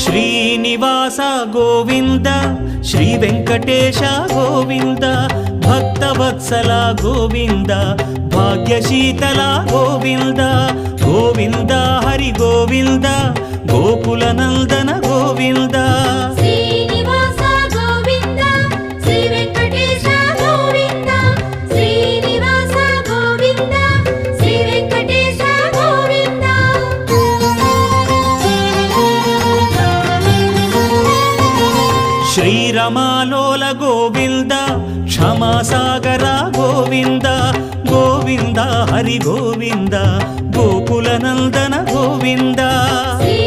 Srinivasa Govinda Shri Venkatesha Govinda Bhaktavatsala Govinda భాగ్యశీతల Govinda Govinda Hari Govinda Gokula Nandana Govinda Srinivasa Govinda Shri Venkatesha Govinda Srinivasa Govinda Shri Venkatesha Govinda శ్రీరమాలోల Govinda క్షమాసాగర Govinda Govinda Hari Govinda Gokula Nandana Govinda Shri